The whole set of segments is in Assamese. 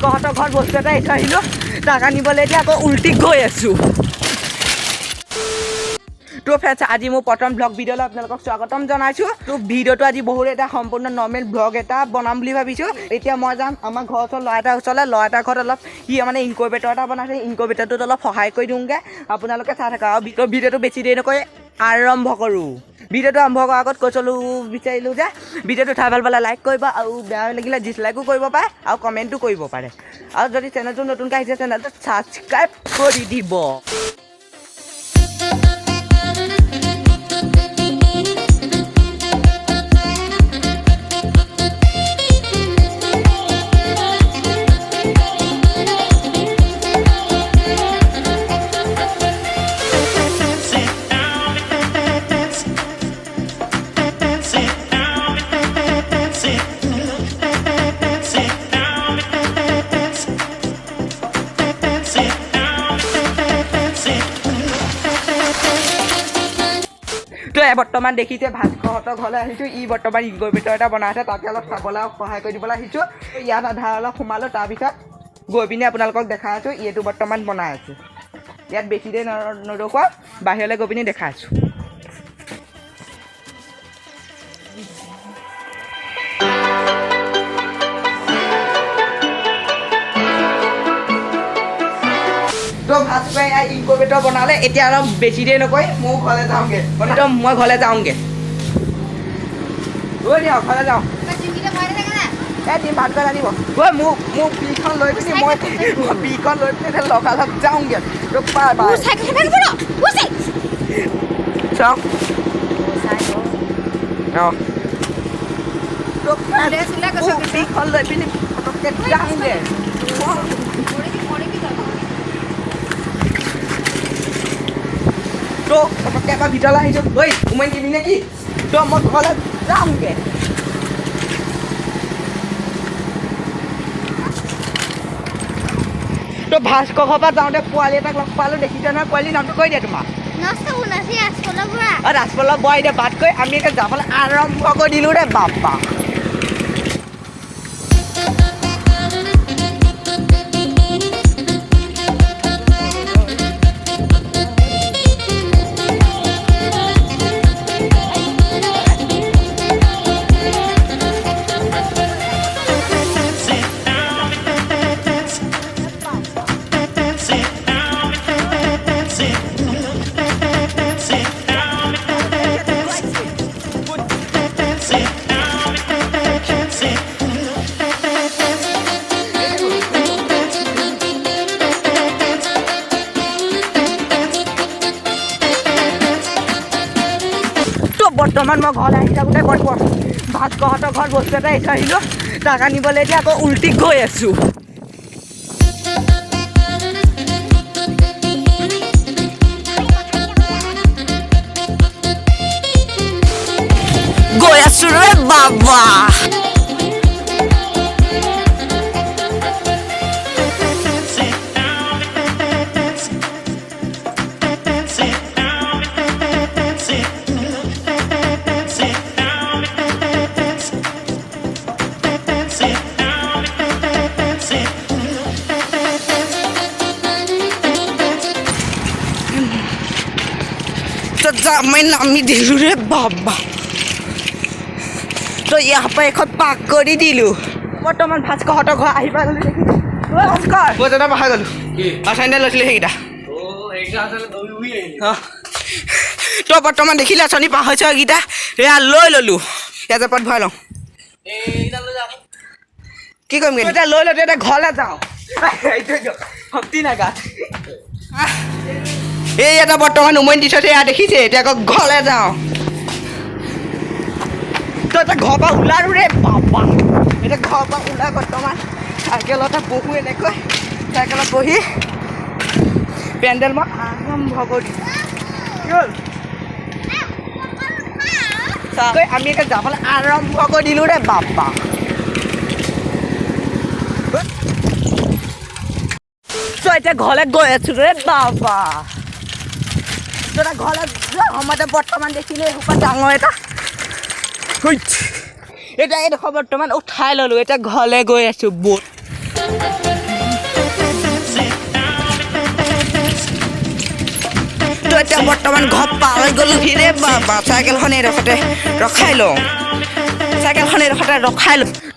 ভাস্কৰহঁতৰ ঘৰত বস্তু এটা এৰি থৈ আহিলোঁ তাক আনিবলৈ এতিয়া আকৌ উল্টি গৈ আছোঁ তো ফ্ৰেণ্ডছ আজি মোৰ প্ৰথম ব্লগ ভিডিঅ'লৈ আপোনালোকক স্বাগতম জনাইছোঁ তো ভিডিঅ'টো আজি বহুত এটা সম্পূৰ্ণ নৰ্মেল ব্লগ এটা বনাম বুলি ভাবিছোঁ এতিয়া মই যাম আমাৰ ঘৰৰ ওচৰত ল'ৰা এটাৰ ওচৰলৈ ল'ৰা এটাৰ ঘৰত অলপ সি মানে ইনকুবেটৰ এটা বনাইছে ইনকুবেটৰটোত অলপ সহায় কৰি দিওঁগৈ আপোনালোকে চাই থাকক আৰু ভিডিঅ'টো বেছি দেৰি নকৰি আৰম্ভ কৰোঁ ভিডিঅ'টো আৰম্ভ কৰাৰ আগত বিচাৰিলোঁ যে ভিডিঅ'টো চাই ভাল পালে লাইক কৰিব আৰু বেয়া লাগিলে ডিছলাইকো কৰিব পাৰে আৰু কমেণ্টো কৰিব পাৰে আৰু যদি চেনেলটো নতুনকৈ আহিছে চেনেলটো ছাবস্ক্ৰাইব কৰি দিব বৰ্তমান দেখিছে ভাস্কৰহঁতৰ ঘৰলৈ আহিছোঁ ই বৰ্তমান ইনকুবেটৰ এটা বনাই আছে তাকে অলপ চাবলৈ সহায় কৰি দিবলৈ আহিছোঁ ইয়াত আধা অলপ সোমালোঁ তাৰপিছত গৈ পিনে আপোনালোকক দেখাই আছোঁ এইটো বৰ্তমান বনাই আছোঁ ইয়াত বেছি দেৰি নৰখোৱা বাহিৰলৈ গৈ পিনে দেখাই আছোঁ তো ভাস্কৰে ইনকুবেটৰ বনালে এতিয়া অলপ বেছি দেৰি নকৰি মই ঘৰলৈ যাওঁগৈ মই ঘৰলৈ যাওঁগৈ ঐ দিয়ক ঘৰলৈ যাওঁ দিম ভাত কৰি আনিব ঐ মোক পিখন লৈ পিনি মই পিখন লৈ পিনি লগালগ যাওঁগৈ তোক পাই চাওক অঁ তোক পিখন লৈ পিনি পটককৈ যাওঁগৈ তো পটককৈ এবাৰ ভিতৰলৈ আহিছোঁ ঐ সোমাই দিবি নেকি তো মই ঘৰলৈ যাওঁগৈ তো ভাস্কৰ ঘৰৰ পৰা যাওঁতে পোৱালি এটাক লগ পালোঁ দেখিছে নহয় পোৱালিৰ নামটো কৈ দিয়া তোমাক ৰাজপলৰ বৰাই দে বাট কৰি আমি এতিয়া যাবলৈ আৰম্ভ কৰি দিলোঁ দে বাপা বৰ্তমান মই ঘৰলৈ আহি থাকোঁতে ভাস্কৰহঁতৰ ঘৰত বস্তু এটা এৰি থৈ আহিলোঁ তাক আনিবলৈ এতিয়া আকৌ উল্টি গৈ আছোঁ ৰে বাবা मैं नामी दिलू रे बाबा तो यहाँ पर एक पाक करी दिलू बर्तमान भास्करহঁতৰ ঘৰ আহি পাই গ'লো দেখি ভাস্কৰ মই জানা পাই গ'লো আসাইনে লৈছিলে সেইটা ও এইটা আসলে দৌৰি আহিল তো বৰ্তমান দেখিলে আছনি পাহৈছ গিটা এয়া লৈ ললো ইয়াতে পট ভৰাই লওঁ এইটা লৈ যা কি কৰিম এটা লৈ লতে এটা ঘৰলৈ যাওঁ এইটো শক্তি না গাত এই এটা বৰ্তমান উমনি দি থৈছে এয়া দেখিছে এতিয়া আকৌ ঘৰলৈ যাওঁ তো এটা ঘৰৰ পৰা ওলালোঁ ৰে বাবা এতিয়া ঘৰৰ পৰা ওলাই বৰ্তমান চাইকেলতে বহো এনেকৈ চাইকেলত বহি পেণ্ডেল মই আৰম্ভ কৰি আমি এতিয়া যাবলৈ আৰম্ভ কৰি দিলোঁ ৰে বাবা এতিয়া ঘৰলৈ গৈ আছোঁ ৰে বাবা তোৰা ঘৰে আমাদেৰ বৰ্তমান দেখিলে এসোপা ডাঙৰ এটা এটা এই দেখো বৰ্তমান উঠাই ললো এটা ঘৰলৈ গৈ আছো বোট বৰ্তমান ঘৰ পাৰ হৈ গ'লোঁ হিৰে বাবা চাইকেলখন এডোখৰতে ৰখাই লওঁ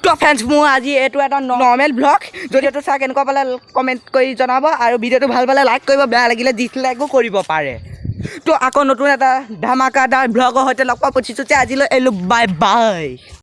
তো ফ্ৰেণ্ডছ মোৰ আজি এইটো এটা নৰ্মেল ব্লগ যদি এইটো চাই কেনেকুৱা পালে কমেণ্ট কৰি জনাব আৰু ভিডিঅ'টো ভাল পালে লাইক কৰিব বেয়া লাগিলে ডিছলাইকো কৰিব পাৰে তো আকৌ নতুন এটা ধামাকাদাৰ ব্লগৰ সৈতে লগ পোৱা পঠিছোঁ আজিলৈ এলো বাই বাই